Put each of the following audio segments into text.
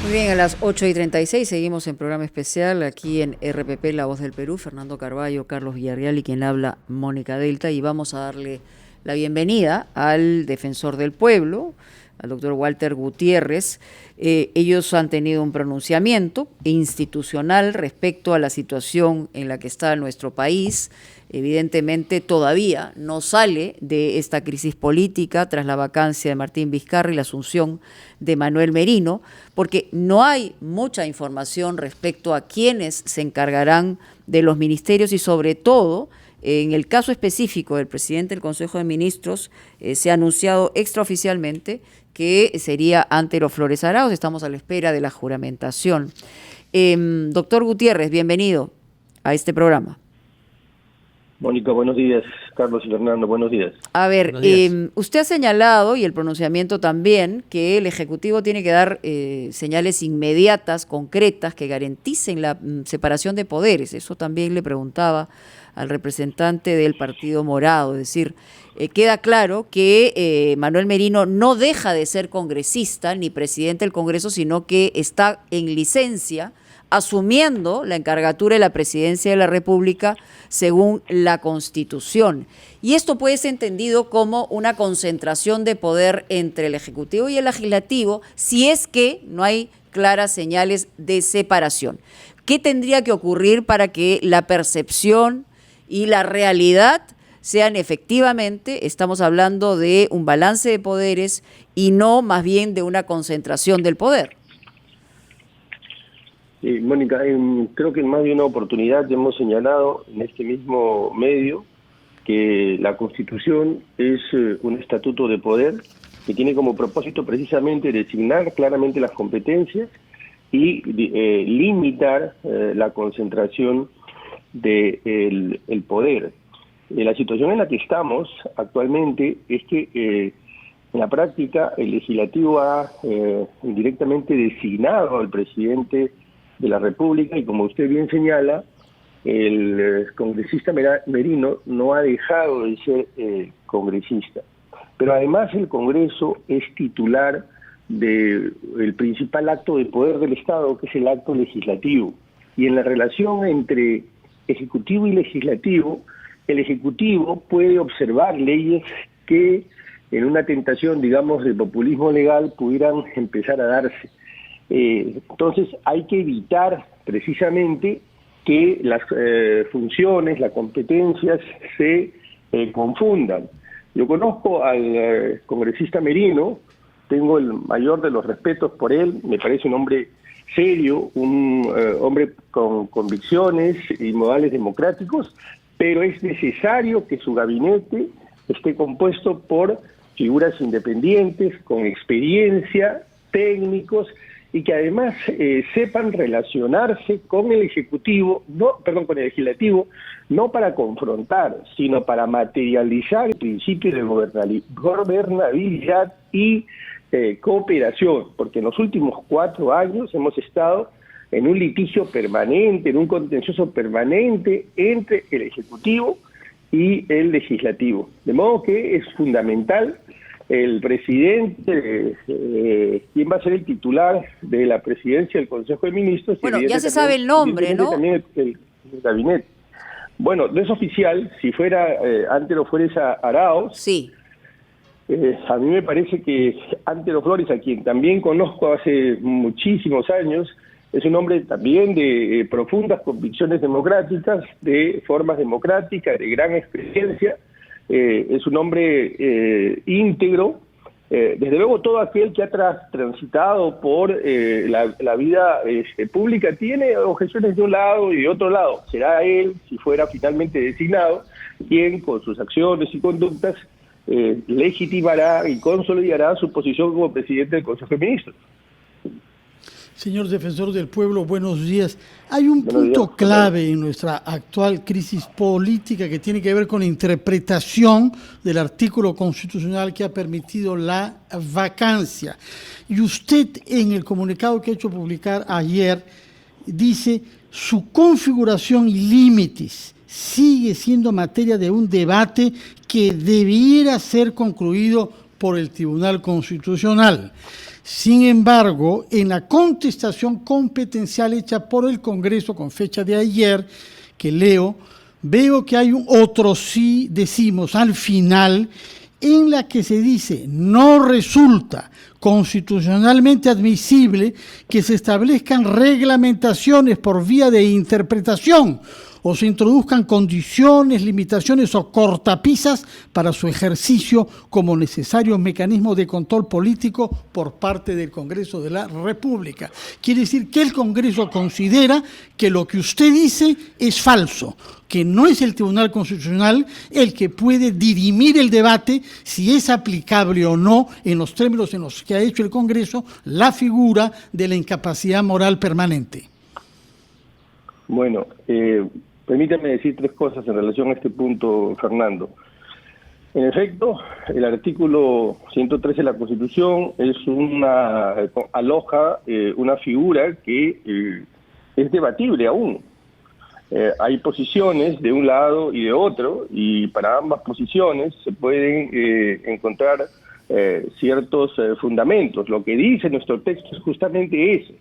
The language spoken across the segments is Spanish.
Muy bien, a las 8:36 seguimos en programa especial aquí en RPP, La Voz del Perú. Fernando Carballo, Carlos Villarreal y quien habla, Mónica Delta. Y vamos a darle la bienvenida al defensor del pueblo, al doctor Walter Gutiérrez. Ellos han tenido un pronunciamiento institucional respecto a la situación en la que está nuestro país. Evidentemente todavía no sale de esta crisis política tras la vacancia de Martín Vizcarra y la asunción de Manuel Merino, porque no hay mucha información respecto a quiénes se encargarán de los ministerios y sobre todo, en el caso específico del presidente del Consejo de Ministros, se ha anunciado extraoficialmente que sería Antero Flores Arauz. Estamos a la espera de la juramentación. Doctor Gutiérrez, bienvenido a este programa. Mónica, buenos días. Carlos y Fernando, buenos días. A ver, usted ha señalado, y el pronunciamiento también, que el Ejecutivo tiene que dar señales inmediatas, concretas, que garanticen la separación de poderes. Eso también le preguntaba al representante del Partido Morado. Es decir, queda claro que Manuel Merino no deja de ser congresista ni presidente del Congreso, sino que está en licencia, asumiendo la encargatura de la presidencia de la República según la Constitución. Y esto puede ser entendido como una concentración de poder entre el Ejecutivo y el Legislativo si es que no hay claras señales de separación. ¿Qué tendría que ocurrir para que la percepción y la realidad sean efectivamente, estamos hablando de un balance de poderes y no más bien de una concentración del poder? Mónica, creo que en más de una oportunidad hemos señalado en este mismo medio que la Constitución es un estatuto de poder que tiene como propósito precisamente designar claramente las competencias y limitar la concentración del poder. La situación en la que estamos actualmente es que en la práctica el Legislativo ha directamente designado al presidente de la República y, como usted bien señala, el congresista Merino no ha dejado de ser congresista. Pero además el Congreso es titular del principal acto de poder del Estado, que es el acto legislativo. Y en la relación entre Ejecutivo y Legislativo, el Ejecutivo puede observar leyes que en una tentación, digamos, de populismo legal pudieran empezar a darse. Entonces hay que evitar precisamente que las funciones, las competencias se confundan. Yo conozco al congresista Merino, tengo el mayor de los respetos por él, me parece un hombre serio, un hombre con convicciones y modales democráticos, pero es necesario que su gabinete esté compuesto por figuras independientes, con experiencia, técnicos, y que además sepan relacionarse con el con el Legislativo, no para confrontar, sino para materializar el principio de gobernabilidad y cooperación, porque en los últimos 4 años hemos estado en un litigio permanente, en un contencioso permanente entre el Ejecutivo y el Legislativo. De modo que es fundamental el presidente, quien va a ser el titular de la presidencia del Consejo de Ministros. Bueno, ya se sabe el nombre, ¿no? También el gabinete. Bueno, no es oficial, si fuera Antero Flores Arauz. Sí. A mí me parece que Antero Flores, a quien también conozco hace muchísimos años, es un hombre también de profundas convicciones democráticas, de formas democráticas, de gran experiencia. Es un hombre íntegro. Desde luego todo aquel que ha transitado por la vida pública tiene objeciones de un lado y de otro lado. Será él, si fuera finalmente designado, quien con sus acciones y conductas legitimará y consolidará su posición como presidente del Consejo de Ministros. Señor defensor del pueblo, buenos días. Hay un punto clave en nuestra actual crisis política que tiene que ver con la interpretación del artículo constitucional que ha permitido la vacancia. Y usted, en el comunicado que ha hecho publicar ayer, dice: su configuración y límites sigue siendo materia de un debate que debiera ser concluido por el Tribunal Constitucional. Sin embargo, en la contestación competencial hecha por el Congreso con fecha de ayer, que leo, veo que hay un otro sí, decimos al final, en la que se dice: no resulta constitucionalmente admisible que se establezcan reglamentaciones por vía de interpretación o se introduzcan condiciones, limitaciones o cortapisas para su ejercicio como necesario mecanismo de control político por parte del Congreso de la República. Quiere decir que el Congreso considera que lo que usted dice es falso, que no es el Tribunal Constitucional el que puede dirimir el debate si es aplicable o no, en los términos en los que ha hecho el Congreso, la figura de la incapacidad moral permanente. Bueno, permítame decir tres cosas en relación a este punto, Fernando. En efecto, el artículo 113 de la Constitución aloja una figura que es debatible aún. Hay posiciones de un lado y de otro, y para ambas posiciones se pueden encontrar ciertos fundamentos. Lo que dice nuestro texto es justamente eso,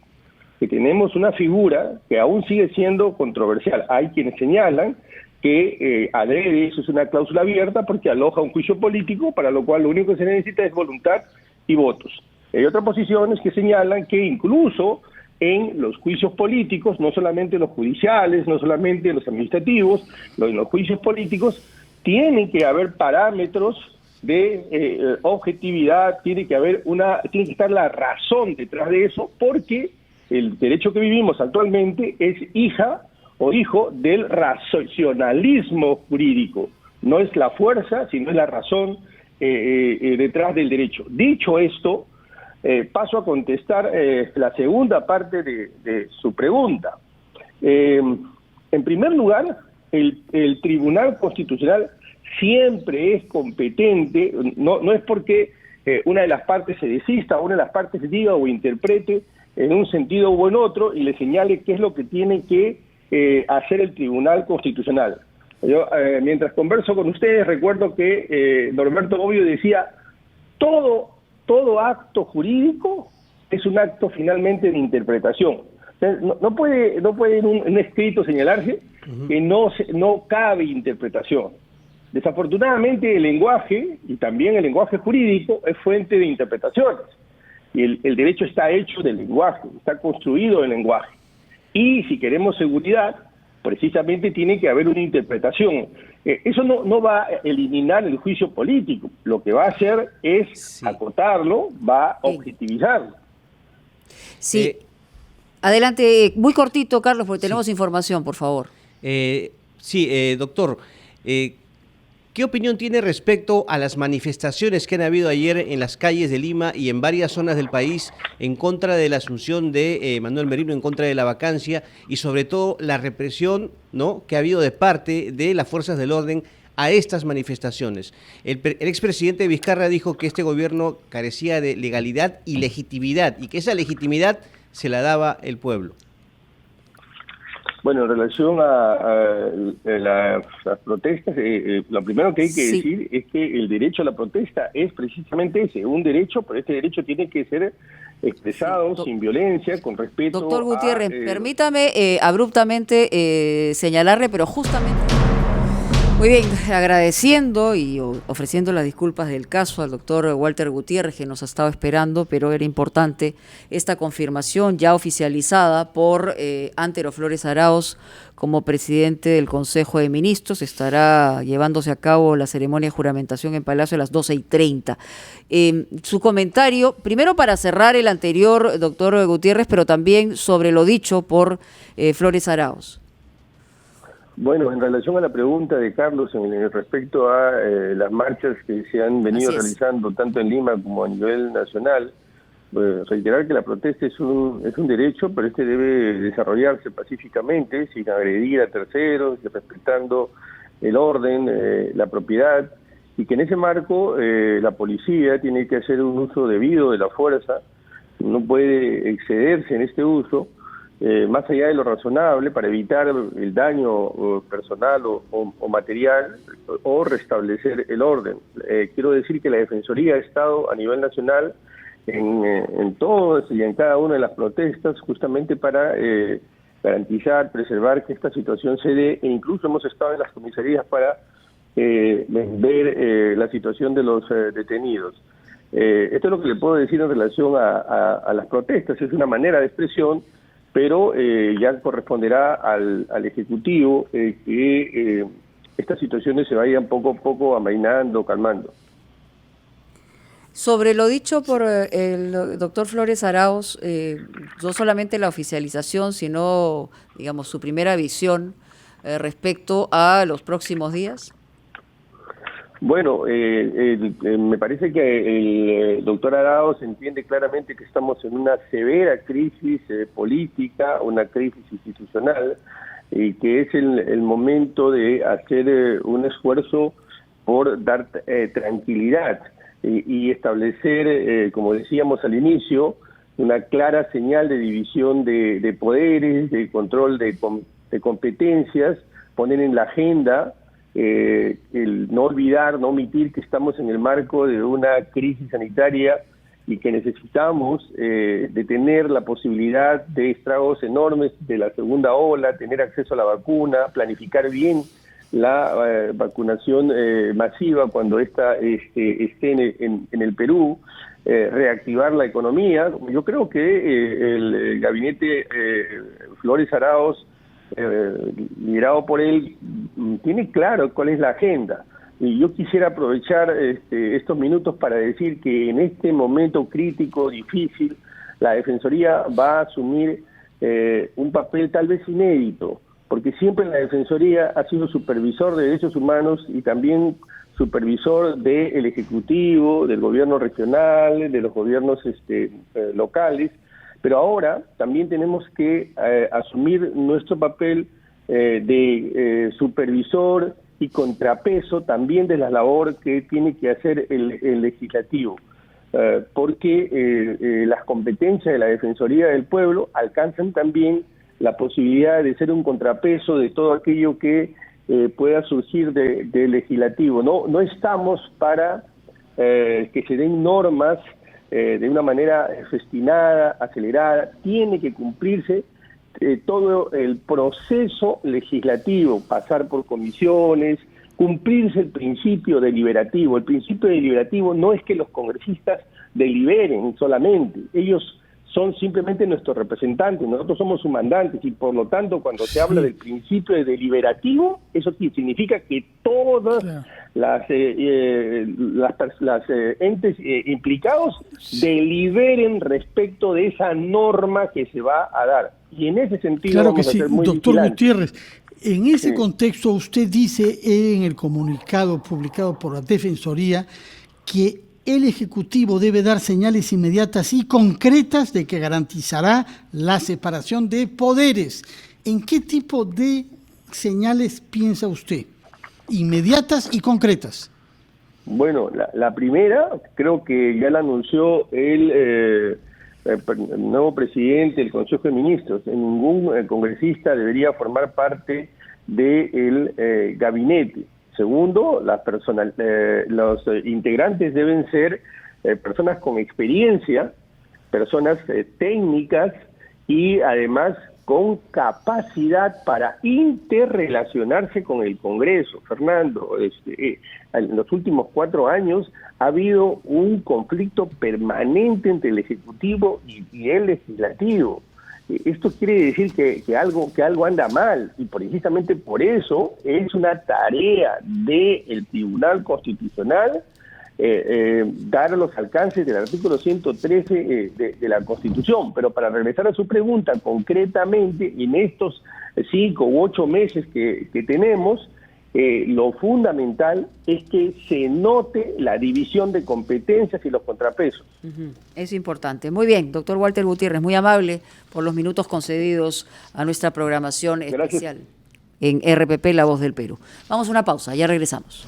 que tenemos una figura que aún sigue siendo controversial. Hay quienes señalan que adrede eso es una cláusula abierta porque aloja un juicio político, para lo cual lo único que se necesita es voluntad y votos. Hay otras posiciones que señalan que incluso en los juicios políticos, no solamente los judiciales, no solamente los administrativos, en los juicios políticos tienen que haber parámetros de objetividad, tiene que estar la razón detrás de eso, porque el derecho que vivimos actualmente es hija o hijo del racionalismo jurídico. No es la fuerza, sino es la razón detrás del derecho. Dicho esto, paso a contestar la segunda parte de su pregunta. En primer lugar, el Tribunal Constitucional siempre es competente, no es porque una de las partes se desista, una de las partes diga o interprete en un sentido o en otro y le señale qué es lo que tiene que hacer el Tribunal Constitucional. Yo, mientras converso con ustedes, recuerdo que Norberto Bobbio decía: todo acto jurídico es un acto finalmente de interpretación. O sea, no puede en un escrito señalarse que no cabe interpretación. Desafortunadamente el lenguaje, y también el lenguaje jurídico, es fuente de interpretaciones. Y el derecho está hecho del lenguaje, está construido del lenguaje. Y si queremos seguridad, precisamente tiene que haber una interpretación. Eso no va a eliminar el juicio político, lo que va a hacer es acotarlo, va a objetivizarlo. Sí. Adelante, muy cortito, Carlos, porque tenemos información, por favor. Doctor, ¿qué opinión tiene respecto a las manifestaciones que han habido ayer en las calles de Lima y en varias zonas del país en contra de la asunción de Manuel Merino, en contra de la vacancia y sobre todo la represión, ¿no?, que ha habido de parte de las fuerzas del orden a estas manifestaciones? El expresidente Vizcarra dijo que este gobierno carecía de legalidad y legitimidad y que esa legitimidad se la daba el pueblo. Bueno, en relación a las protestas, lo primero que hay que decir es que el derecho a la protesta es precisamente ese, un derecho, pero este derecho tiene que ser expresado sin violencia, con respeto. Doctor Gutiérrez, permítame abruptamente señalarle, pero justamente... Muy bien, agradeciendo y ofreciendo las disculpas del caso al doctor Walter Gutiérrez, que nos ha estado esperando, pero era importante esta confirmación ya oficializada por Antero Flores Arauz como presidente del Consejo de Ministros. Estará llevándose a cabo la ceremonia de juramentación en Palacio a las 12:30. Su comentario, primero para cerrar el anterior, doctor Gutiérrez, pero también sobre lo dicho por Flores Arauz. Bueno, en relación a la pregunta de Carlos respecto a las marchas que se han venido realizando tanto en Lima como a nivel nacional, reiterar que la protesta es un derecho, pero este debe desarrollarse pacíficamente, sin agredir a terceros, respetando el orden, la propiedad, y que en ese marco la policía tiene que hacer un uso debido de la fuerza, no puede excederse en este uso, más allá de lo razonable, para evitar el daño personal o material, o restablecer el orden. Quiero decir que la Defensoría ha estado a nivel nacional en todas y en cada una de las protestas, justamente para garantizar, preservar que esta situación se dé, e incluso hemos estado en las comisarías para ver la situación de los detenidos. Esto es lo que le puedo decir en relación a las protestas. Es una manera de expresión, pero ya corresponderá al Ejecutivo que estas situaciones se vayan poco a poco amainando, calmando. Sobre lo dicho por el doctor Flores Arauz, no solamente la oficialización, sino, digamos, su primera visión respecto a los próximos días. Bueno, me parece que el doctor Arauz entiende claramente que estamos en una severa crisis política, una crisis institucional, y que es el momento de hacer un esfuerzo por dar tranquilidad y establecer, como decíamos al inicio, una clara señal de división de poderes, de control de competencias, poner en la agenda el no olvidar, no omitir que estamos en el marco de una crisis sanitaria y que necesitamos detener la posibilidad de estragos enormes de la segunda ola, tener acceso a la vacuna, planificar bien la vacunación masiva cuando esta esté en el Perú, reactivar la economía. Yo creo que el gabinete Flores Arauz, liderado por él, tiene claro cuál es la agenda. Y yo quisiera aprovechar estos minutos para decir que en este momento crítico, difícil, la Defensoría va a asumir un papel tal vez inédito, porque siempre la Defensoría ha sido supervisor de derechos humanos y también supervisor del Ejecutivo, del gobierno regional, de los gobiernos locales, pero ahora también tenemos que asumir nuestro papel de supervisor y contrapeso también de la labor que tiene que hacer el legislativo, porque las competencias de la Defensoría del Pueblo alcanzan también la posibilidad de ser un contrapeso de todo aquello que pueda surgir del legislativo. No estamos para que se den normas de una manera festinada, acelerada. Tiene que cumplirse todo el proceso legislativo, pasar por comisiones, cumplirse el principio deliberativo. El principio deliberativo no es que los congresistas deliberen solamente, ellos son simplemente nuestros representantes, nosotros somos sus mandantes, y por lo tanto cuando se habla del principio deliberativo, eso significa que todas las entes implicados deliberen respecto de esa norma que se va a dar. Y en ese sentido vamos a ser muy doctor vigilantes. Gutiérrez, en ese contexto usted dice en el comunicado publicado por la Defensoría que el Ejecutivo debe dar señales inmediatas y concretas de que garantizará la separación de poderes. ¿En qué tipo de señales piensa usted? Inmediatas y concretas. Bueno, la primera creo que ya la anunció el nuevo presidente del Consejo de Ministros. Ningún congresista debería formar parte del gabinete. Segundo, los integrantes deben ser personas con experiencia, personas técnicas y además con capacidad para interrelacionarse con el Congreso. Fernando, en los últimos 4 años ha habido un conflicto permanente entre el Ejecutivo y el Legislativo. Esto quiere decir que algo anda mal, y precisamente por eso es una tarea del Tribunal Constitucional dar los alcances del artículo 113 de la Constitución. Pero para regresar a su pregunta, concretamente, en estos 5 u 8 meses que tenemos, lo fundamental es que se note la división de competencias y los contrapesos. Es importante. Muy bien, doctor Walter Gutiérrez, muy amable por los minutos concedidos a nuestra programación especial en RPP La Voz del Perú. Vamos a una pausa, ya regresamos.